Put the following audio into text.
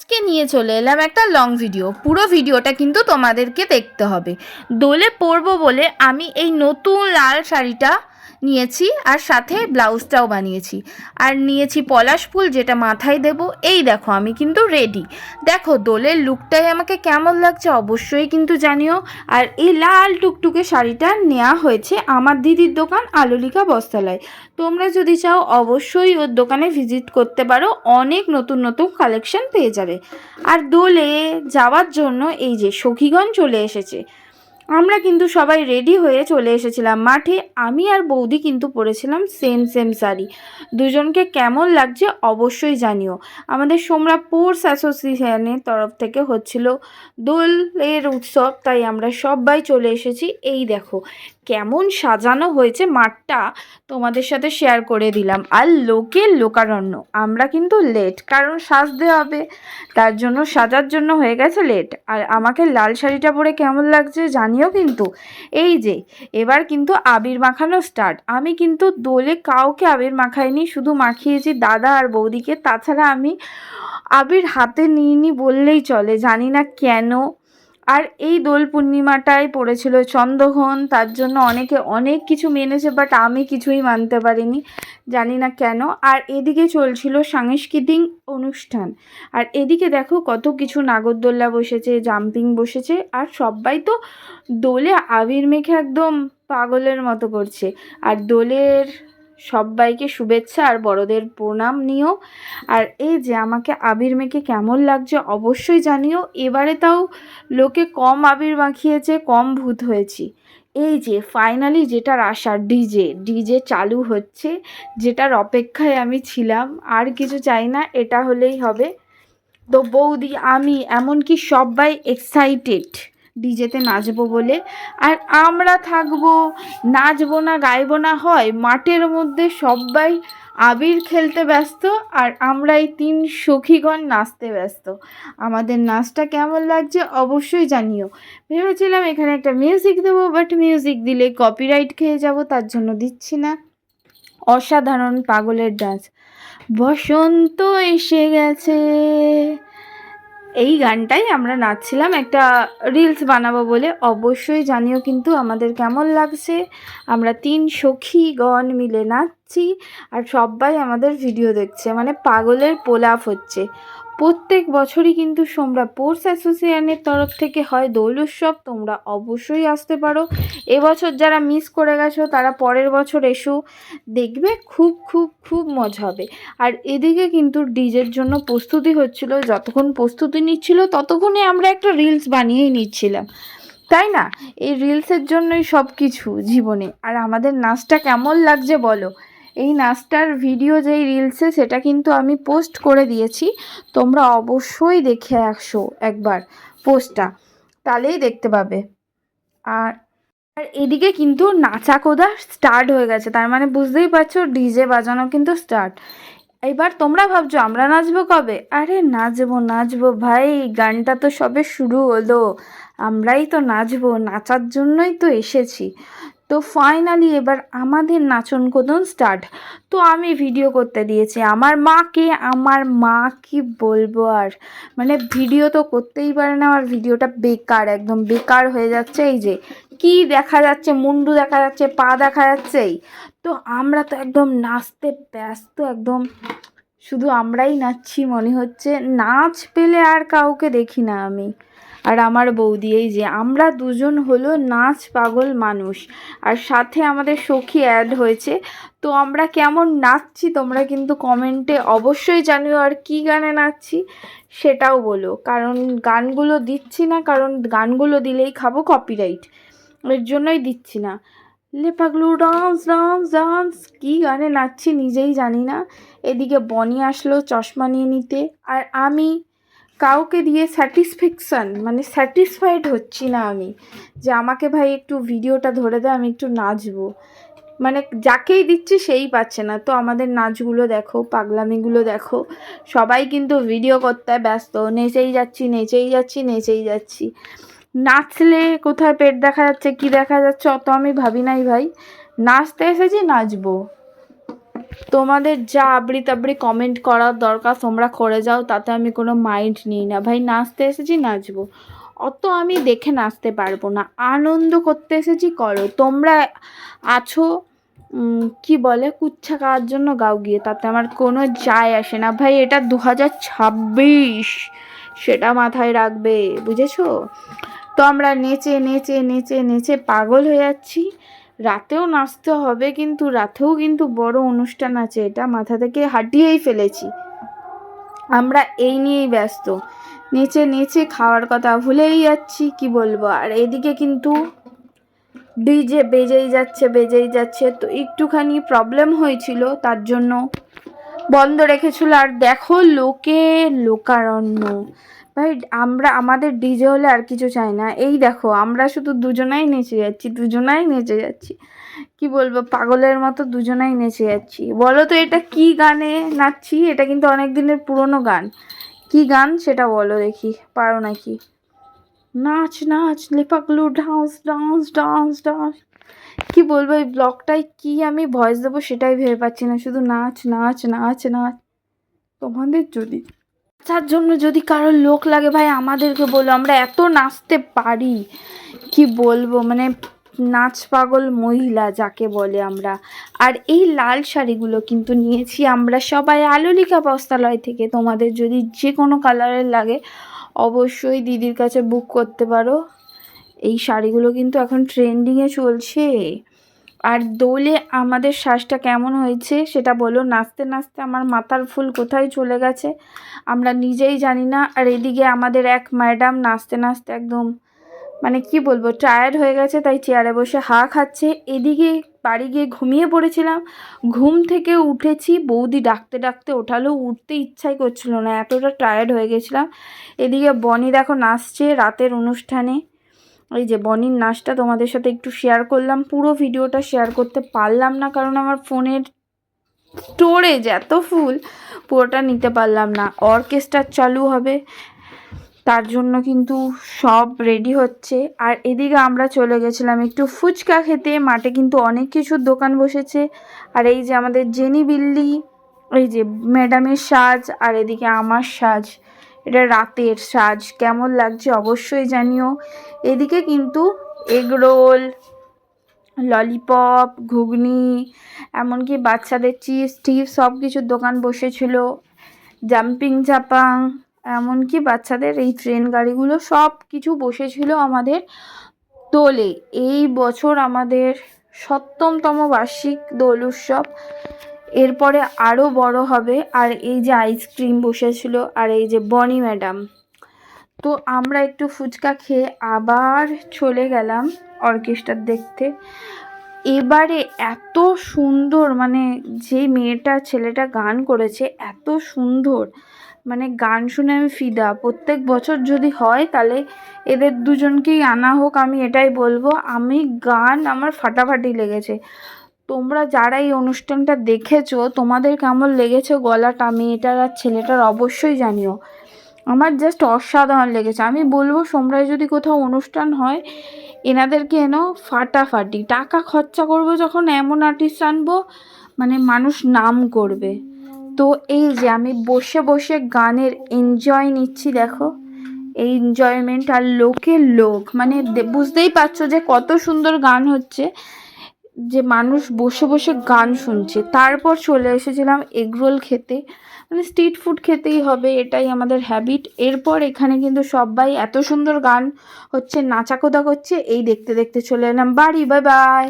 আজকে নিয়ে চলে এলাম একটা লং ভিডিও। পুরো ভিডিওটা কিন্তু তোমাদেরকে দেখতে হবে। দোলে পরবো বলে আমি এই নতুন লাল শাড়িটা নিয়েছি, আর সাথে ব্লাউজটাও বানিয়েছি, আর নিয়েছি পলাশ ফুল যেটা মাথায় দেব। এই দেখো আমি কিন্তু রেডি। দেখো দোলের লুকটাই আমাকে কেমন লাগছে অবশ্যই কিন্তু জানিও। আর এই লাল টুকটুকে শাড়িটা নেওয়া হয়েছে আমার দিদির দোকান আলোলিকা বস্ত্রালয়। তোমরা যদি চাও অবশ্যই ওর দোকানে ভিজিট করতে পারো, অনেক নতুন নতুন কালেকশন পেয়ে যাবে। আর দোলে যাওয়ার জন্য এই যে সখীগণ চলে এসেছে। আমরা কিন্তু সবাই রেডি হয়ে চলে এসেছিলাম মাঠে। আমি আর বৌদি কিন্তু পরেছিলাম সেম সেম শাড়ি। দুজনকে কেমন লাগছে অবশ্যই জানিও। আমাদের সোমরা স্পোর্টস অ্যাসোসিয়েশনের তরফ থেকে হচ্ছিল দোলের উৎসব, তাই আমরা সবাই চলে এসেছি। এই দেখো কেমন সাজানো হয়েছে মাঠটা, তোমাদের সাথে শেয়ার করে দিলাম। আর লোকের লোকারণ্য। আমরা কিন্তু লেট, কারণ সাজতে হবে, তার জন্য সাজার জন্য হয়ে গেছে লেট। আর আমাকে লাল শাড়িটা পরে কেমন লাগছে জানিও কিন্তু। এই যে এবার কিন্তু আবির মাখানো স্টার্ট। আমি কিন্তু দোলে কাউকে আবির মাখাইনি, শুধু মাখিয়েছি দাদা আর বৌদিকে। তাছাড়া আমি আবির হাতে নিইনি বললেই চলে, জানি না কেন। আর এই দোল পূর্ণিমাটায় পড়েছিল চন্দ্রগ্রহণ, তার জন্য অনেকে অনেক কিছু মেনেছে, বাট আমি কিছুই মানতে পারিনি, জানি না কেন। আর এদিকে চলছিল সাংস্কৃতিক অনুষ্ঠান। আর এদিকে দেখো কত কিছু, নাগরদোল্লা বসেছে, জাম্পিং বসেছে, আর সবাই তো দোলে আবির মেখে একদম পাগলের মতো করছে। আর দোলের সবাইকে শুভেচ্ছা আর বড়দের প্রণাম নিও। আর এই যে আমাকে আবির মেখে কেমন লাগছে অবশ্যই জানিও। এবারে তাও লোকে কম আবির মাখিয়েছে, কম ভূত হয়েছি। এই যে ফাইনালি যেটার আশা, ডিজে চালু হচ্ছে, যেটার অপেক্ষায় আমি ছিলাম। আর কিছু চাই না, এটা হলেই হবে। তো বৌদি, আমি, এমনকি সবাই এক্সাইটেড ডিজেতে নাচবো বলে। আর আমরা থাকবো, নাচবো না গাইবো না হয়, মাঠের মধ্যে সবাই আবির খেলতে ব্যস্ত, আর আমরা এই 3 সখীগণ নাচতে ব্যস্ত। আমাদের নাচটা কেমন লাগছে অবশ্যই জানিও। ভেবেছিলাম এখানে একটা মিউজিক দেবো, বাট মিউজিক দিলে কপিরাইট খেয়ে যাব, তার জন্য দিচ্ছি না। অসাধারণ পাগলের ডান্স। বসন্ত এসে গেছে, এই গানটাই আমরা নাচছিলাম একটা রিলস বানাবো বলে। অবশ্যই জানিও কিন্তু আমাদের কেমন লাগছে। আমরা 3 সখীগণ মিলে নাচছি, আর সবাই আমাদের ভিডিও দেখছে, মানে পাগলের পোলাপ হচ্ছে। প্রত্যেক বছরই কিন্তু সোমরা স্পোর্টস অ্যাসোসিয়েশনের তরফ থেকে হয় দোল উৎসব, তোমরা অবশ্যই আসতে পারো। এবছর যারা মিস করে গেছো তারা পরের বছর এসো, দেখবে খুব খুব খুব মজা হবে। আর এদিকে কিন্তু ডিজের জন্য প্রস্তুতি হচ্ছিল, যতক্ষণ প্রস্তুতি নিচ্ছিল ততক্ষণে আমরা একটা রিলস বানিয়েই নিচ্ছিলাম, তাই না? এই রিলসের জন্যই সব কিছু জীবনে। আর আমাদের নাচটা কেমন লাগছে বলো। এই নাচটার ভিডিও যেই রিলসে, সেটা কিন্তু আমি পোস্ট করে দিয়েছি, তোমরা অবশ্যই দেখে আসো একবার পোস্টটা, তাহলেই দেখতে পাবে। আর আর এদিকে কিন্তু নাচা কোদা স্টার্ট হয়ে গেছে, তার মানে বুঝতেই পারছো ডিজে বাজানো কিন্তু স্টার্ট। এবার তোমরা ভাবছো আমরা নাচবো কবে? আরে নাচবো নাচবো ভাই, গানটা তো সবে শুরু হলো, আমরাই তো নাচবো, নাচার জন্যই তো এসেছি। তো ফাইনালি এবার আমাদের নাচন কোদন স্টার্ট। তো আমি ভিডিও করতে দিয়েছি আমার মাকে। আমার মা কি বলবো আর, মানে ভিডিও তো করতেই পারে না, আর ভিডিওটা বেকার, একদম বেকার হয়ে যাচ্ছে। এই যে কি দেখা যাচ্ছে, মুন্ডু দেখা যাচ্ছে, পা দেখা যাচ্ছেই। তো আমরা তো একদম নাচতে ব্যস্ত, একদম শুধু আমরাই নাচছি মনে হচ্ছে, নাচ পেলে আর কাউকে দেখি না আমি আর আমার বৌদি। এই যে আমরা দুজন হলো নাচ পাগল মানুষ, আর সাথে আমাদের সখী অ্যাড হয়েছে। তো আমরা কেমন নাচছি তোমরা কিন্তু কমেন্টে অবশ্যই জানিও, আর কি গানে নাচছি সেটাও বলো, কারণ গানগুলো দিচ্ছি না, কারণ গানগুলো দিলেই খাবো কপিরাইট, এর জন্যই দিচ্ছি না। লে পাগলু ডান্স ডান্স ডান্স, কী গানে নাচছি নিজেই জানি না। এদিকে বনি আসলো চশমা নিয়ে নিতে, আর আমি কাউকে দিয়ে মানে স্যাটিসফাইড হচ্ছি না আমি, যে আমাকে ভাই একটু ভিডিওটা ধরে দেয়, আমি একটু নাচবো, মানে যাকেই দিচ্ছি সেই পাচ্ছে না। তো আমাদের নাচগুলো দেখো, পাগলামিগুলো দেখো, সবাই কিন্তু ভিডিও করতে ব্যস্ত, নেচেই যাচ্ছি নেচেই যাচ্ছি নেচেই যাচ্ছি। নাচলে কোথায় পেট দেখা যাচ্ছে কি দেখা যাচ্ছে অত আমি ভাবি নাই ভাই, নাচতে এসেছি নাচবো। তোমাদের যা আবড়ি তাবড়ি কমেন্ট করার দরকার তোমরা করে যাও, তাতে আমি কোনো মাইন্ড নিই না ভাই। নাচতে এসেছি নাচবো, অত আমি দেখে নাচতে পারবো না। আনন্দ করতে এসেছি, করো। তোমরা আছো কি বলে কুচ্ছা খাওয়ার জন্য, গাও গিয়ে, তাতে আমার কোনো যায় আসে না ভাই। এটা 2026, সেটা মাথায় রাখবে, বুঝেছো? তো আমরা নেচে নেচে নেচে নেচে পাগল হয়ে যাচ্ছি। রাতেও নাচতে হবে, কিন্তু রাতেও কিন্তু বড় অনুষ্ঠান আছে, এটা মাথা থেকে হাঁটিয়েই ফেলেছি। আমরা এই নিয়েই ব্যস্ত, নেচে নেচে খাওয়ার কথা ভুলেই যাচ্ছি, কি বলবো। আর এদিকে কিন্তু ডিজে বেজেই যাচ্ছে। তো একটুখানি প্রবলেম হয়েছিল, তার জন্য বন্ধ রেখেছিল। আর দেখো লোকারণ্য ভাই। আমাদের ডিজে হলে আর কিছু চাই না। এই দেখো আমরা শুধু দুজনাই নেচে যাচ্ছি, কি বলবো, পাগলের মতো দুজনাই নেচে যাচ্ছি। বলো তো এটা কি গানে নাচছি? এটা কিন্তু অনেক দিনের পুরনো গান। কি গান সেটা বলো দেখি, পারো নাকি? নাচ নাচ লেপাকলু ডান্স ডান্স ডান্স ডান্স। কি বলবো, এই ব্লগটায় কি আমি ভয়েস দেবো সেটাই ভেবে পাচ্ছি না, শুধু নাচ নাচ নাচ নাচ। তোমাদের যদি নাচার জন্য যদি কারোর লোক লাগে ভাই আমাদেরকে বলো, আমরা এত নাচতে পারি, কি বলবো, মানে নাচ পাগল মহিলা যাকে বলে আমরা। আর এই লাল শাড়িগুলো কিন্তু নিয়েছি আমরা সবাই আলোলিকা বস্ত্রালয় থেকে। তোমাদের যদি যে কোনো কালারের লাগে অবশ্যই দিদির কাছে বুক করতে পারো। এই শাড়িগুলো কিন্তু এখন ট্রেন্ডিংয়ে চলছে। আর দোলে আমাদের শ্বাসটা কেমন হয়েছে সেটা বলো। নাচতে নাচতে আমার মাথার ফুল কোথায় চলে গেছে আমরা নিজেই জানি না। আর এদিকে আমাদের এক ম্যাডাম নাচতে নাচতে একদম মানে কি বলবো টায়ার্ড হয়ে গেছে, তাই চেয়ারে বসে খাচ্ছে। এদিকে বাড়ি গিয়ে ঘুমিয়ে পড়েছিলাম, ঘুম থেকে উঠেছি বৌদি ডাকতে ডাকতে ওঠালো, উঠতে ইচ্ছাই করছিল না, এতটা টায়ার্ড হয়ে গেছিলাম। এদিকে বনি দেখো নাচছে রাতের অনুষ্ঠানে। এই যে বনির নাচটা তোমাদের সাথে একটু শেয়ার করলাম, পুরো ভিডিওটা শেয়ার করতে পারলাম না কারণ আমার ফোনের স্টোরেজ এত ফুল, পুরোটা নিতে পারলাম না। অর্কেস্ট্রা চালু হবে, তার জন্য কিন্তু সব রেডি হচ্ছে। আর এদিকে আমরা চলে গেছিলাম একটু ফুচকা খেতে। মাঠে কিন্তু অনেক কিছুর দোকান বসেছে। আর এই যে আমাদের জেনি বিল্লি, এই যে ম্যাডামের সাজ, আর এদিকে আমার সাজ, এটা রাতের সাজ। কেমন লাগছে অবশ্যই জানিও। এদিকে কিন্তু এগরোল, ললিপপ, ঘুগনি, এমনকি বাচ্চাদের চিপস টিপস সব কিছুর দোকান বসেছিল। জাম্পিং জাপাং, এমনকি বাচ্চাদের এই ট্রেন গাড়িগুলো সব কিছু বসেছিল আমাদের দোলে। এই বছর আমাদের 7তম বার্ষিক দোল উৎসব, এরপরে আরও বড় হবে। আর এই যে আইসক্রিম বসেছিল, আর এই যে বনি ম্যাডাম। তো আমরা একটু ফুচকা খেয়ে আবার চলে গেলাম অর্কেস্ট্রা দেখতে। এবারে এত সুন্দর, মানে যে মেয়েটা ছেলেটা গান করেছে এত সুন্দর, মানে গান শুনে আমি ফিদা। প্রত্যেক বছর যদি হয় তাহলে এদের দুজনকেই আনা হোক, আমি এটাই বলবো। আমি গান আমার ফাটাফাটি লেগেছে। তোমরা যারা এই অনুষ্ঠানটা দেখেছো তোমাদের কেমন লেগেছে গলাটা মেয়েটার আর ছেলেটার অবশ্যই জানিও। আমার জাস্ট অসাধারণ লেগেছে। আমি বলবো সোমরায় যদি কোথাও অনুষ্ঠান হয় এনাদেরকে এনো, ফাটাফাটি টাকা খরচা করবো যখন, এমন আর্টিস্ট আনবো মানে মানুষ নাম করবে। তো এই যে আমি বসে বসে গানের এনজয় নিচ্ছি, দেখো এই এনজয়মেন্ট। আর লোকের লোক, মানে বুঝতেই পারছো যে কত সুন্দর গান হচ্ছে, যে মানুষ বসে বসে গান শুনছে। তারপর চলে এসেছিলাম এগরোল খেতে, মানে স্ট্রিট ফুড খেতেই হবে, এটাই আমাদের হ্যাবিট। এরপর এখানে কিন্তু সবাই এত সুন্দর গান হচ্ছে, নাচাকোদা করছে, এই দেখতে দেখতে চলে এলাম বাড়ি। Bye bye.